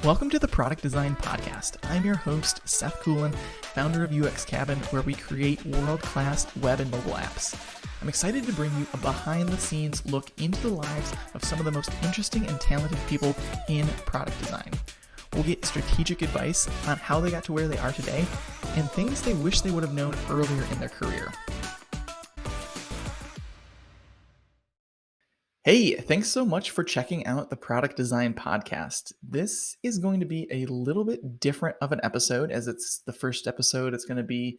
Welcome to the Product Design Podcast. I'm your host, Seth Coelen, founder of UX Cabin, where we create world-class web and mobile apps. I'm excited to bring you a behind-the-scenes look into the lives of some of the most interesting and talented people in product design. We'll get strategic advice on how they got to where they are today and things they wish they would have known earlier in their career. Hey, thanks so much for checking out the Product Design Podcast. This is going to be a little bit different of an episode as it's the first episode. It's going to be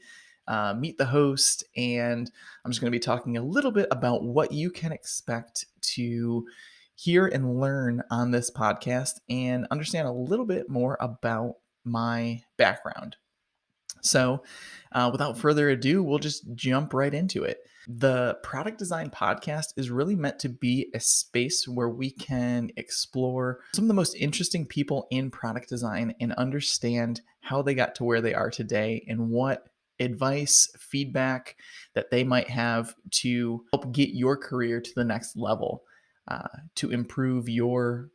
meet the host, and I'm just going to be talking a little bit about what you can expect to hear and learn on this podcast and understand a little bit more about my background. So, without further ado, we'll just jump right into it. The Product Design Podcast is really meant to be a space where we can explore some of the most interesting people in product design and understand how they got to where they are today and what advice, feedback that they might have to help get your career to the next level, to improve your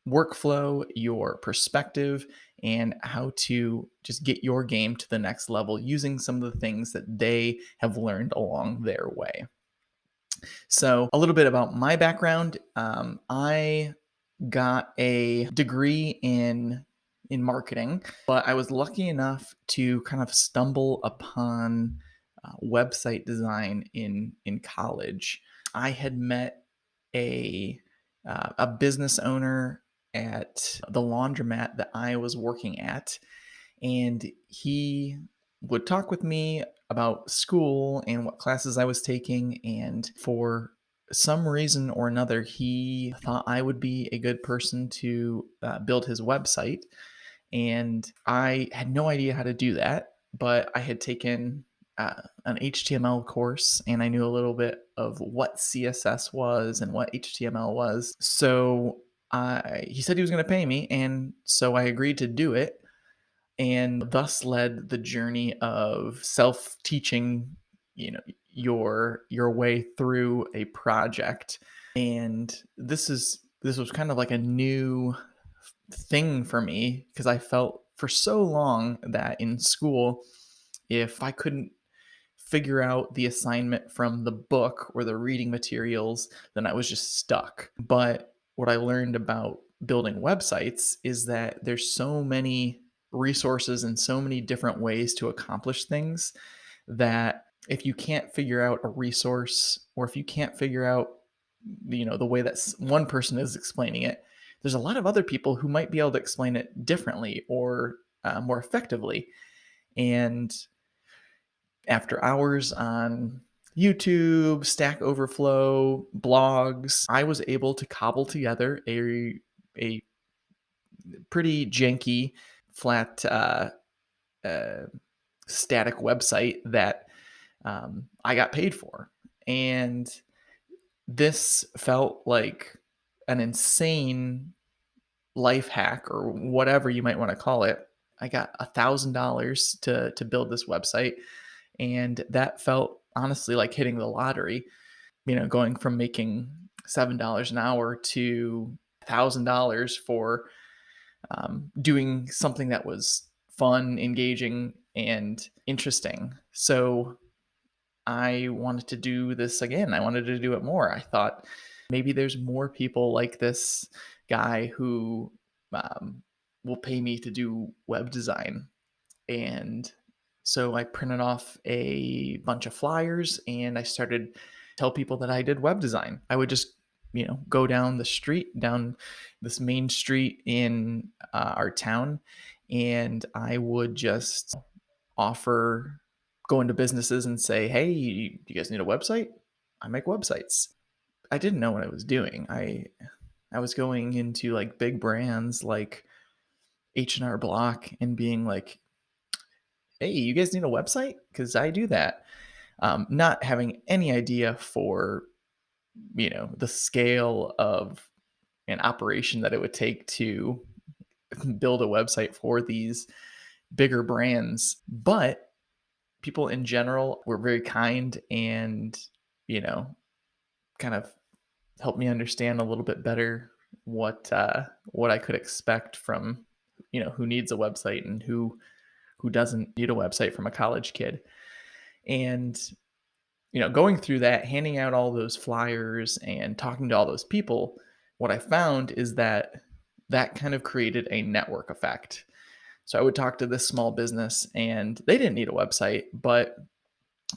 workflow, your perspective, and how to just get your game to the next level using some of the things that they have learned along their way. So, a little bit about my background. I got a degree in marketing, but I was lucky enough to kind of stumble upon website design in college. I had met a business owner at the laundromat that I was working at, and he would talk with me about school and what classes I was taking. And for some reason or another, he thought I would be a good person to build his website. And I had no idea how to do that, but I had taken an HTML course and I knew a little bit of what CSS was and what HTML was. So he said he was going to pay me. And so I agreed to do it, and thus led the journey of self-teaching, your way through a project. And this was kind of like a new thing for me because I felt for so long that in school, if I couldn't figure out the assignment from the book or the reading materials, then I was just stuck. But what I learned about building websites is that there's so many resources and so many different ways to accomplish things that if you can't figure out a resource, or if you can't figure out the way that one person is explaining it, there's a lot of other people who might be able to explain it differently or more effectively. And after hours on YouTube, Stack Overflow, blogs, I was able to cobble together a pretty janky, flat, uh, static website that I got paid for. And this felt like an insane life hack, or whatever you might want to call it. I got $1,000 to build this website, and that felt honestly like hitting the lottery. Going from making $7 an hour to $1,000 for doing something that was fun, engaging, and interesting. So I wanted to do this again. I wanted to do it more. I thought maybe there's more people like this guy who um, will pay me to do web design. And so I printed off a bunch of flyers and I started tell people that I did web design. I would just, go down the street, down this main street in our town, and I would just offer, go into businesses and say, "Hey, you guys need a website? I make websites." I didn't know what I was doing. I was going into like big brands like H&R Block and being like, "Hey, you guys need a website? Because I do that." Not having any idea for the scale of an operation that it would take to build a website for these bigger brands. But people in general were very kind and, you know, kind of helped me understand a little bit better what I could expect from who needs a website and who doesn't need a website from a college kid. And going through that, handing out all those flyers and talking to all those people, what I found is that that kind of created a network effect. So I would talk to this small business and they didn't need a website, but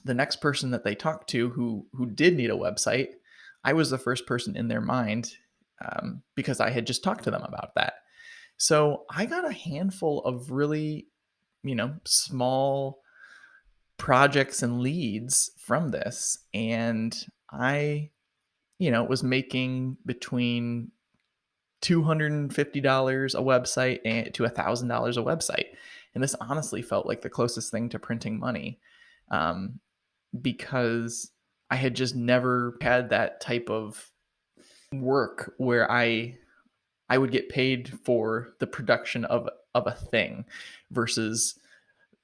the next person that they talked to who did need a website, I was the first person in their mind, because I had just talked to them about that. So I got a handful of really, small projects and leads from this. And I, was making between $250 a website and to $1,000 a website. And this honestly felt like the closest thing to printing money, because I had just never had that type of work where I would get paid for the production of a thing versus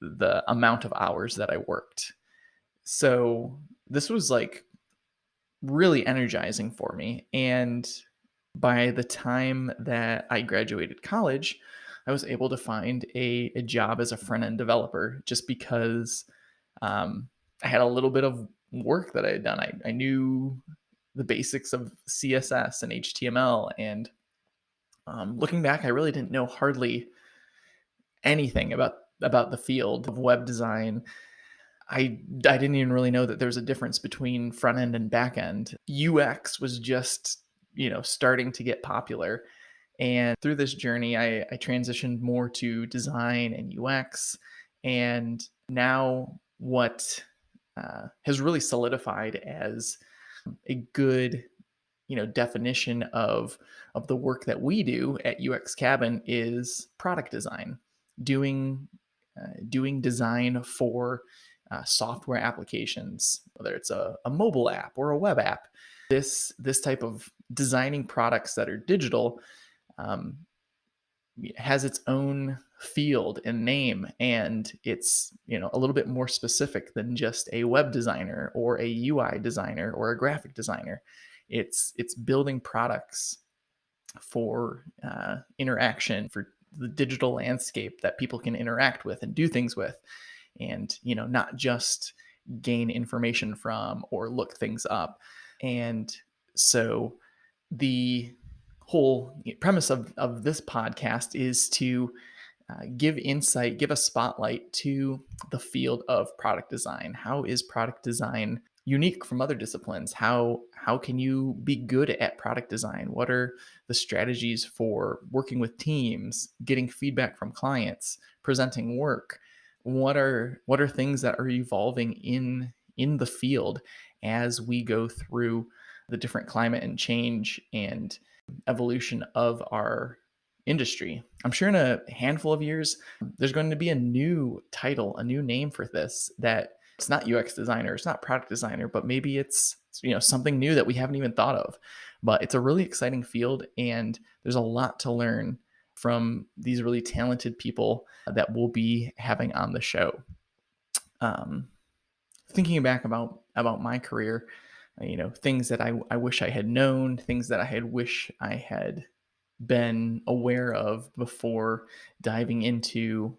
the amount of hours that I worked. So this was like really energizing for me. And by the time that I graduated college, I was able to find a job as a front end developer just because, I had a little bit of work that I had done. I knew the basics of CSS and HTML. And looking back, I really didn't know hardly anything about the field of web design. I didn't even really know that there's a difference between front end and back end. UX was just, starting to get popular. And through this journey, I transitioned more to design and UX. And now, what has really solidified as a good, definition of the work that we do at UX Cabin is product design, doing doing design for software applications, whether it's a mobile app or a web app. This type of designing products that are digital, um, has its own field and name, and it's a little bit more specific than just a web designer or a UI designer or a graphic designer. It's building products for interaction, for the digital landscape that people can interact with and do things with, and not just gain information from or look things up. And so the whole premise of this podcast is to give insight, give a spotlight to the field of product design. How is product design unique from other disciplines? How can you be good at product design? What are the strategies for working with teams, getting feedback from clients, presenting work? What are things that are evolving in the field as we go through the different climate and change and evolution of our industry? I'm sure in a handful of years, there's going to be a new title, a new name for this, that it's not UX designer, it's not product designer, but maybe it's something new that we haven't even thought of. But it's a really exciting field, and there's a lot to learn from these really talented people that we'll be having on the show. Um, Thinking back about my career, things that I wish I had known, things that I had wish I had been aware of before diving into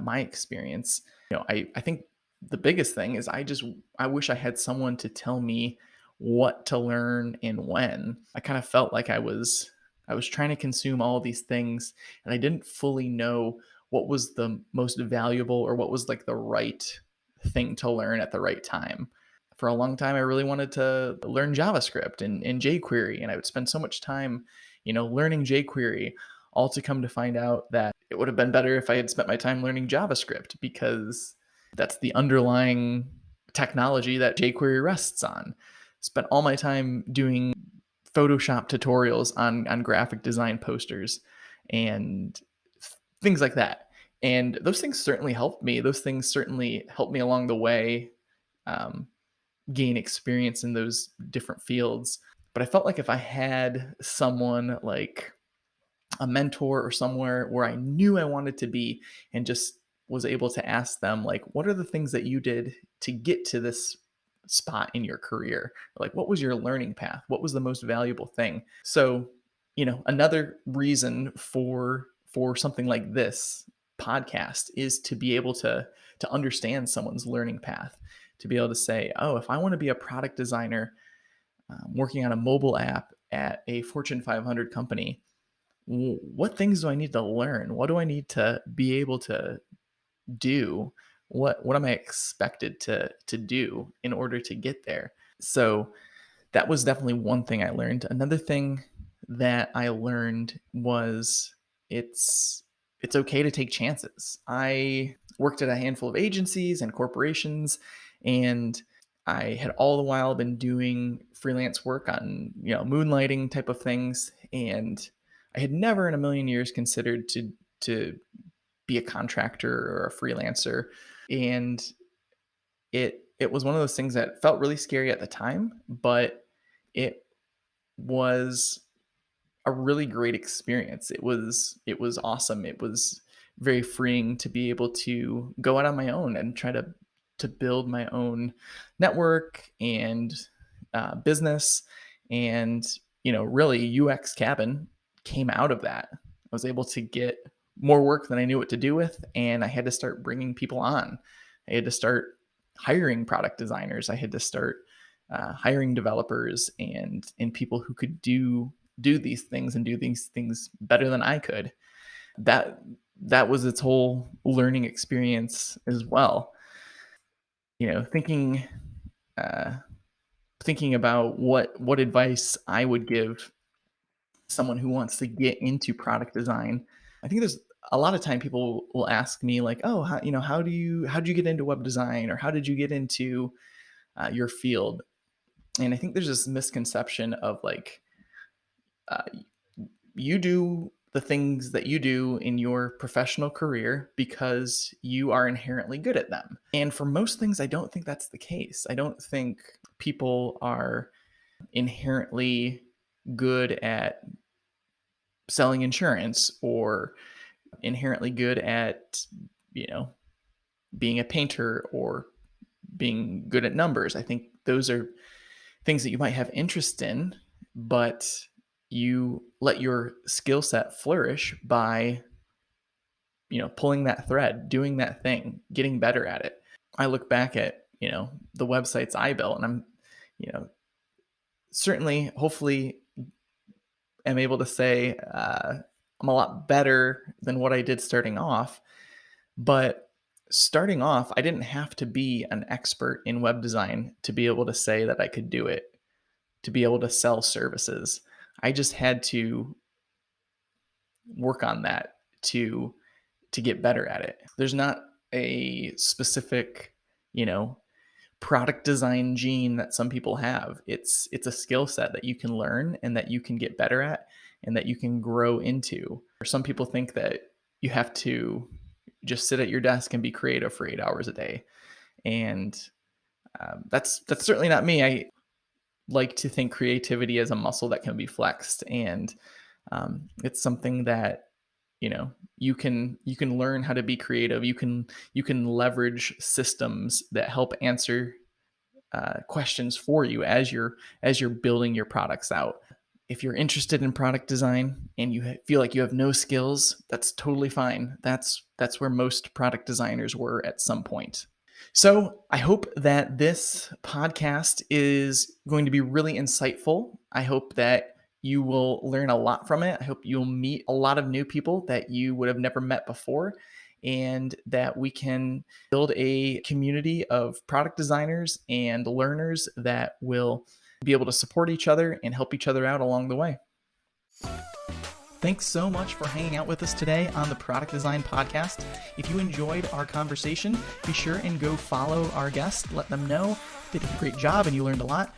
my experience. I think the biggest thing is I wish I had someone to tell me what to learn and when. I kind of felt like I was trying to consume all these things, and I didn't fully know what was the most valuable or what was like the right thing to learn at the right time. For a long time, I really wanted to learn JavaScript and jQuery, and I would spend so much time, learning jQuery, all to come to find out that it would have been better if I had spent my time learning JavaScript, because that's the underlying technology that jQuery rests on. Spent all my time doing Photoshop tutorials on graphic design posters and things like that. And those things certainly helped me. Those things certainly helped me along the way, um, gain experience in those different fields. But I felt like if I had someone like a mentor or somewhere where I knew I wanted to be, and just was able to ask them, like, what are the things that you did to get to this spot in your career? Like, what was your learning path? What was the most valuable thing? So, another reason for something like this podcast is to be able to understand someone's learning path, to be able to say, oh, if I want to be a product designer working on a mobile app at a Fortune 500 company, what things do I need to learn? What do I need to be able to do? What am I expected to do in order to get there? So that was definitely one thing I learned. Another thing that I learned was it's it's okay to take chances. I worked at a handful of agencies and corporations, and I had all the while been doing freelance work on, moonlighting type of things, and I had never in a million years considered to be a contractor or a freelancer. And it was one of those things that felt really scary at the time, but it was a really great experience. It was awesome. It was very freeing to be able to go out on my own and try to build my own network and business. And really, UX Cabin came out of that. I was able to get more work than I knew what to do with, and I had to start bringing people on. I had to start hiring product designers. I had to start hiring developers and people who could do these things and do these things better than I could. That was its whole learning experience as well. Thinking uh, thinking about what advice I would give someone who wants to get into product design. I think there's a lot of time people will ask me like, "Oh, how did you get into web design, or how did you get into your field?" And I think there's this misconception of like, uh, you do the things that you do in your professional career because you are inherently good at them. And for most things, I don't think that's the case. I don't think people are inherently good at selling insurance or inherently good at, you know, being a painter or being good at numbers. I think those are things that you might have interest in, but you let your skill set flourish by, pulling that thread, doing that thing, getting better at it. I look back at, the websites I built, and I'm, you know, certainly, hopefully, am able to say I'm a lot better than what I did starting off. But starting off, I didn't have to be an expert in web design to be able to say that I could do it, to be able to sell services. I just had to work on that to get better at it. There's not a specific, you know, product design gene that some people have. It's a skill set that you can learn and that you can get better at and that you can grow into. Or some people think that you have to just sit at your desk and be creative for 8 hours a day, and that's certainly not me. I like to think creativity as a muscle that can be flexed, and it's something that you can learn how to be creative. You can leverage systems that help answer questions for you as you're building your products out. If you're interested in product design and you feel like you have no skills, that's totally fine. That's where most product designers were at some point. So I hope that this podcast is going to be really insightful. I hope that you will learn a lot from it. I hope you'll meet a lot of new people that you would have never met before, and that we can build a community of product designers and learners that will be able to support each other and help each other out along the way. Thanks so much for hanging out with us today on the Product Design Podcast. If you enjoyed our conversation, be sure and go follow our guests. Let them know they did a great job and you learned a lot.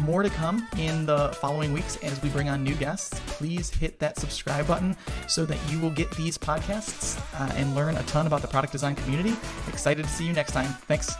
More to come in the following weeks as we bring on new guests. Please hit that subscribe button so that you will get these podcasts and learn a ton about the product design community. Excited to see you next time. Thanks.